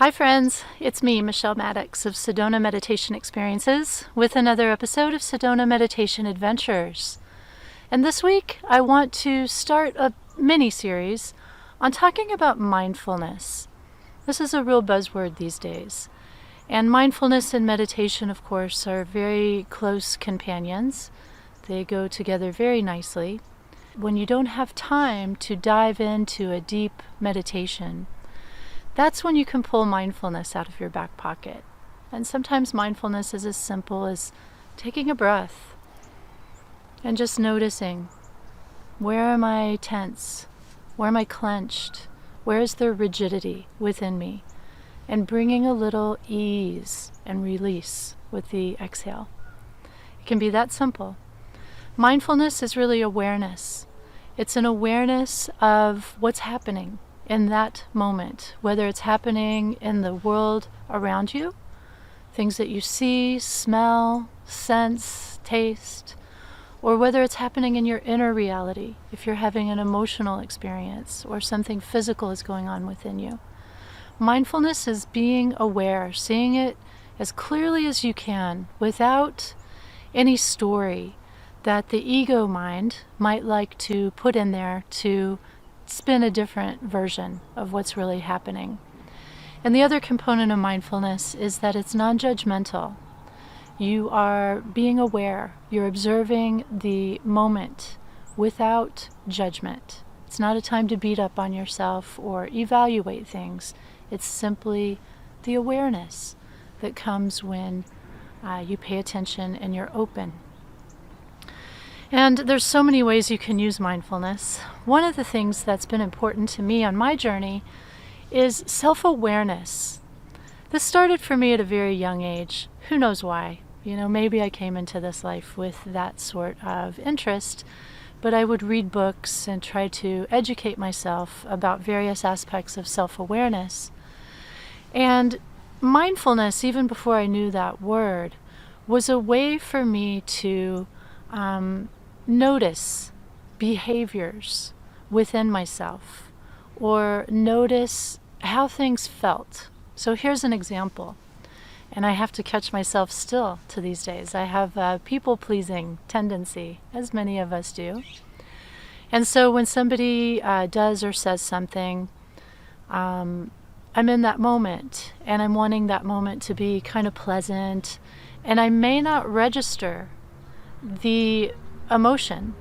Hi friends, it's me, Michelle Maddox of Sedona Meditation Experiences with another episode of Sedona Meditation Adventures. And this week I want to start a mini-series on talking about mindfulness. This is a real buzzword these days. And mindfulness and meditation, of course, are very close companions. They go together very nicely. When you don't have time to dive into a deep meditation, that's when you can pull mindfulness out of your back pocket. And sometimes mindfulness is as simple as taking a breath and just noticing, where am I tense? Where am I clenched? Where is there rigidity within me? And bringing a little ease and release with the exhale. It can be that simple. Mindfulness is really awareness. It's an awareness of what's happening in that moment, whether it's happening in the world around you, things that you see, smell, sense, taste, or whether it's happening in your inner reality, if you're having an emotional experience or something physical is going on within you. Mindfulness is being aware, seeing it as clearly as you can without any story that the ego mind might like to put in there to spin a different version of what's really happening. And the other component of mindfulness is that it's non-judgmental. You are being aware. You're observing the moment without judgment. It's not a time to beat up on yourself or evaluate things. It's simply the awareness that comes when you pay attention and you're open. And there's so many ways you can use mindfulness. One of the things that's been important to me on my journey is self-awareness. This started for me at a very young age. Who knows why? Maybe I came into this life with that sort of interest, but I would read books and try to educate myself about various aspects of self-awareness. And mindfulness, even before I knew that word, was a way for me to notice behaviors within myself or notice how things felt. So here's an example, and I have to catch myself still to these days. I have a people-pleasing tendency, as many of us do. And so when somebody does or says something, I'm in that moment, and I'm wanting that moment to be kind of pleasant, and I may not register the emotion.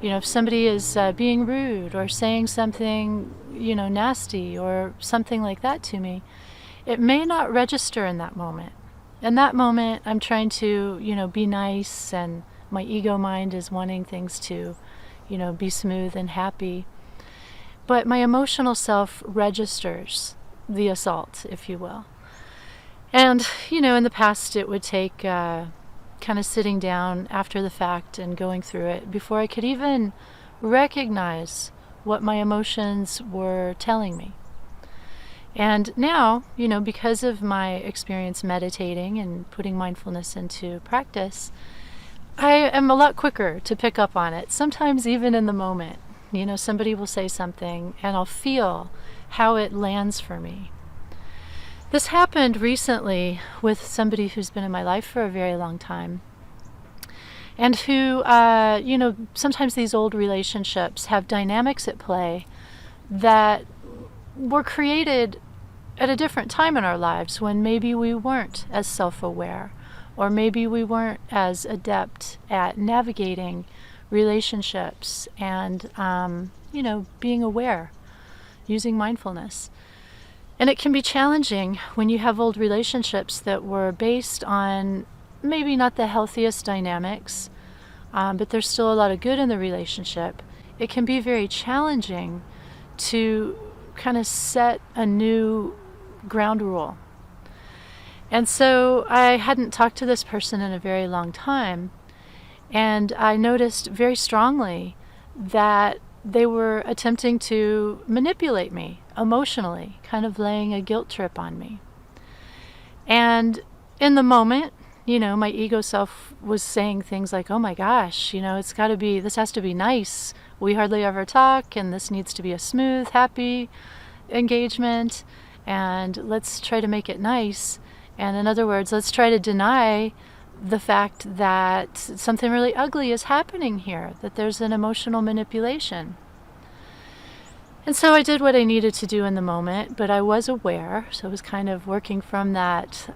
If somebody is being rude or saying something, nasty or something like that to me, it may not register in that moment. In that moment, I'm trying to, be nice, and my ego mind is wanting things to, be smooth and happy. But my emotional self registers the assault, if you will. And, in the past, it would take kind of sitting down after the fact and going through it before I could even recognize what my emotions were telling me. And now, because of my experience meditating and putting mindfulness into practice, I am a lot quicker to pick up on it, sometimes even in the moment. Somebody will say something and I'll feel how it lands for me. This happened recently with somebody who's been in my life for a very long time, and who, sometimes these old relationships have dynamics at play that were created at a different time in our lives when maybe we weren't as self-aware, or maybe we weren't as adept at navigating relationships and, being aware, using mindfulness. And it can be challenging when you have old relationships that were based on maybe not the healthiest dynamics, but there's still a lot of good in the relationship. It can be very challenging to kind of set a new ground rule. And so I hadn't talked to this person in a very long time, and I noticed very strongly that they were attempting to manipulate me emotionally, kind of laying a guilt trip on me. And in the moment, my ego self was saying things like, oh my gosh, this has to be nice. We hardly ever talk, and this needs to be a smooth, happy engagement. and let's try to make it nice. And in other words, let's try to deny the fact that something really ugly is happening here, that there's an emotional manipulation. And so I did what I needed to do in the moment, but I was aware, so I was kind of working from that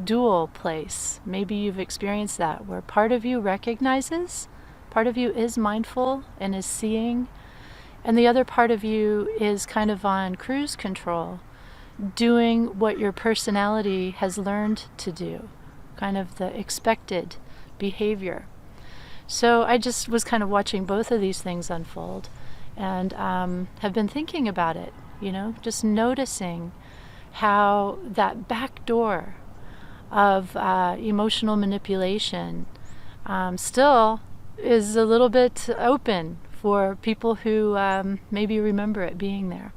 dual place. Maybe you've experienced that, where part of you recognizes, part of you is mindful and is seeing, and the other part of you is kind of on cruise control, doing what your personality has learned to do, kind of the expected behavior. So I just was kind of watching both of these things unfold, and have been thinking about it, just noticing how that back door of emotional manipulation still is a little bit open for people who maybe remember it being there.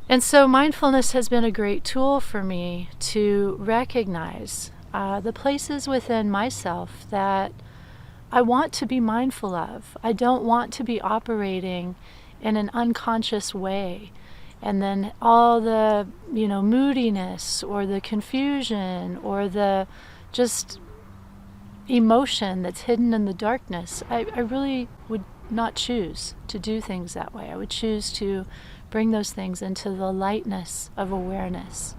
And so mindfulness has been a great tool for me to recognize the places within myself that I want to be mindful of. I don't want to be operating in an unconscious way. And then all the, moodiness or the confusion or the just emotion that's hidden in the darkness, I really would not choose to do things that way. I would choose to bring those things into the lightness of awareness,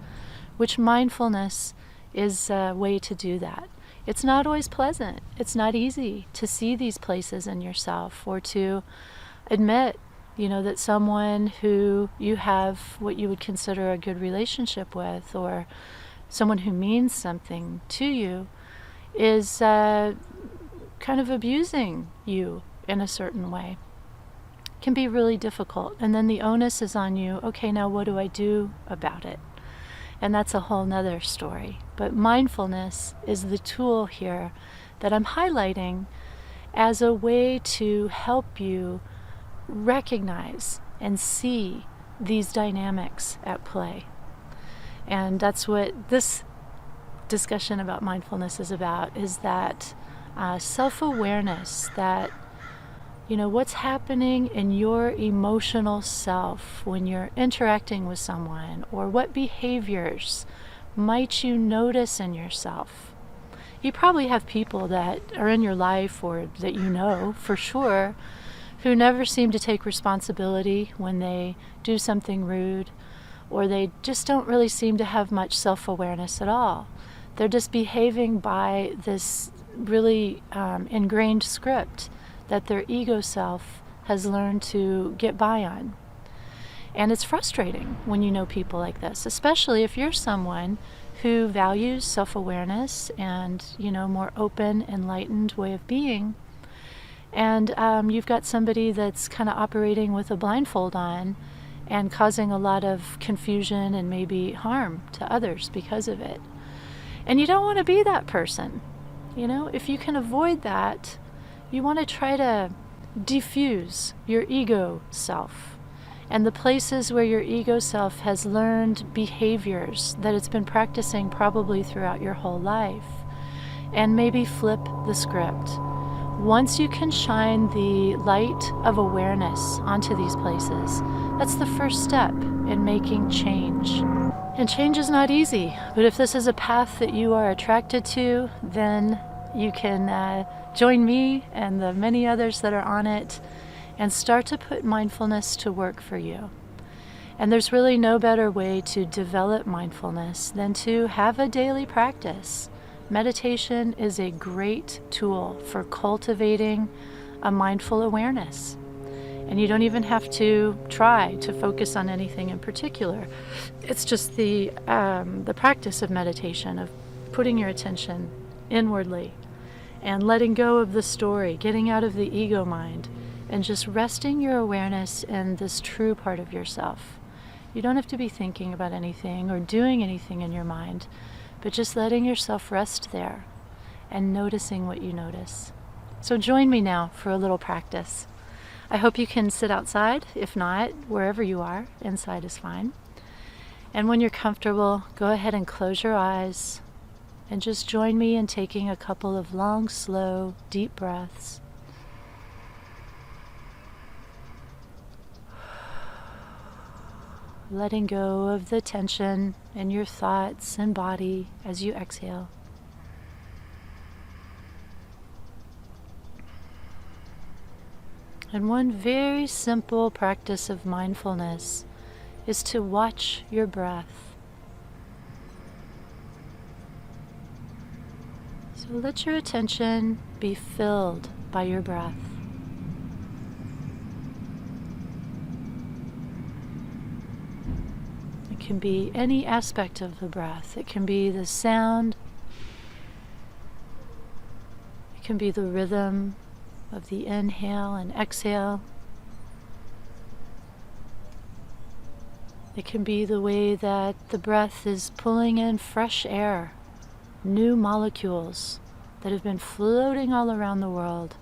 which mindfulness is a way to do that. It's not always pleasant. It's not easy to see these places in yourself, or to admit, that someone who you have what you would consider a good relationship with, or someone who means something to you, is kind of abusing you in a certain way. It can be really difficult. And then the onus is on you. Okay, now what do I do about it? And that's a whole nother story. But mindfulness is the tool here that I'm highlighting as a way to help you recognize and see these dynamics at play. And that's what this discussion about mindfulness is about, is that self-awareness, that what's happening in your emotional self when you're interacting with someone, or what behaviors might you notice in yourself. You probably have people that are in your life, or that for sure, who never seem to take responsibility when they do something rude, or they just don't really seem to have much self-awareness at all. They're just behaving by this really ingrained script that their ego self has learned to get by on. And it's frustrating when you know people like this, especially if you're someone who values self-awareness and, more open, enlightened way of being. And you've got somebody that's kind of operating with a blindfold on and causing a lot of confusion and maybe harm to others because of it. And you don't want to be that person. If you can avoid that, you want to try to diffuse your ego self and the places where your ego self has learned behaviors that it's been practicing probably throughout your whole life, and maybe flip the script. Once you can shine the light of awareness onto these places, that's the first step in making change. And change is not easy, but if this is a path that you are attracted to, then you can join me and the many others that are on it and start to put mindfulness to work for you. And there's really no better way to develop mindfulness than to have a daily practice. Meditation is a great tool for cultivating a mindful awareness. And you don't even have to try to focus on anything in particular. It's just the practice of meditation, of putting your attention inwardly and letting go of the story, getting out of the ego mind, and just resting your awareness in this true part of yourself. You don't have to be thinking about anything or doing anything in your mind, but just letting yourself rest there and noticing what you notice. So join me now for a little practice. I hope you can sit outside. If not, wherever you are, inside is fine. And when you're comfortable, go ahead and close your eyes and just join me in taking a couple of long, slow, deep breaths. letting go of the tension in your thoughts and body as you exhale. And one very simple practice of mindfulness is to watch your breath. So let your attention be filled by your breath. It can be any aspect of the breath. It can be the sound. It can be the rhythm of the inhale and exhale. It can be the way that the breath is pulling in fresh air, new molecules that have been floating all around the world,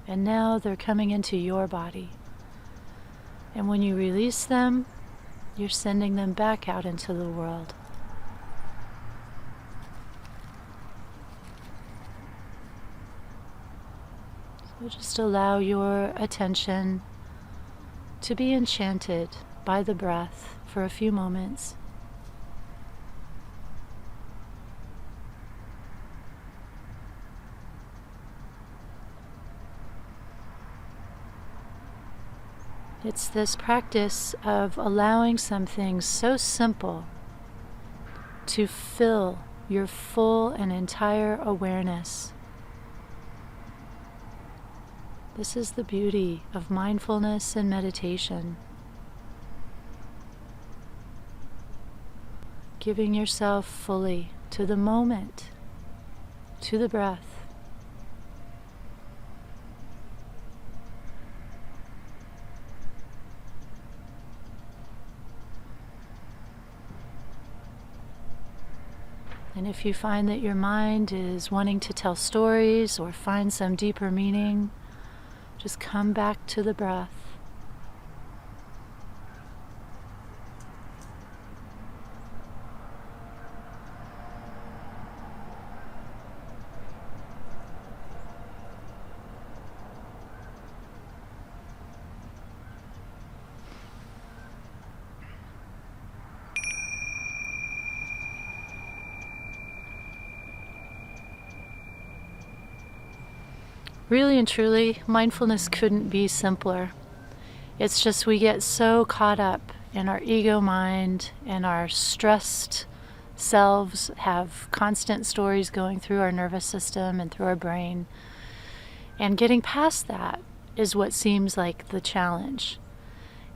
and now they're coming into your body. And when you release them, you're sending them back out into the world. So just allow your attention to be enchanted by the breath for a few moments. It's this practice of allowing something so simple to fill your full and entire awareness. This is the beauty of mindfulness and meditation. Giving yourself fully to the moment, to the breath. And if you find that your mind is wanting to tell stories or find some deeper meaning, just come back to the breath. Really and truly, mindfulness couldn't be simpler. It's just we get so caught up in our ego mind, and our stressed selves have constant stories going through our nervous system and through our brain. And getting past that is what seems like the challenge.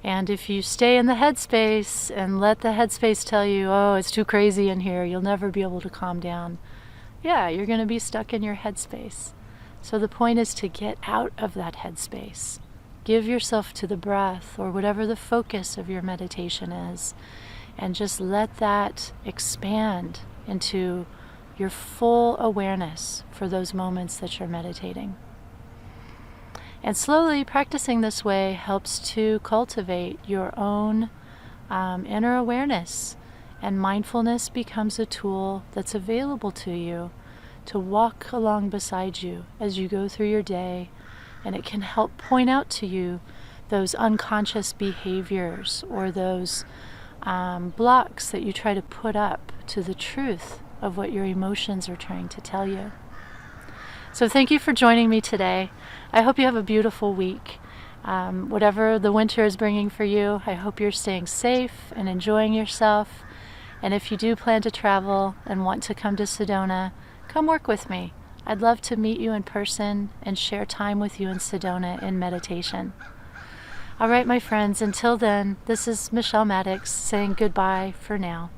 And if you stay in the headspace and let the headspace tell you, oh, it's too crazy in here, you'll never be able to calm down, yeah, you're going to be stuck in your headspace. So the point is to get out of that headspace. Give yourself to the breath or whatever the focus of your meditation is, and just let that expand into your full awareness for those moments that you're meditating. And slowly practicing this way helps to cultivate your own inner awareness, and mindfulness becomes a tool that's available to you to walk along beside you as you go through your day, and it can help point out to you those unconscious behaviors or those blocks that you try to put up to the truth of what your emotions are trying to tell you. So thank you for joining me today. I hope you have a beautiful week. Whatever the winter is bringing for you, I hope you're staying safe and enjoying yourself. And if you do plan to travel and want to come to Sedona, come work with me. I'd love to meet you in person and share time with you in Sedona in meditation. All right, my friends, until then, this is Michelle Maddox saying goodbye for now.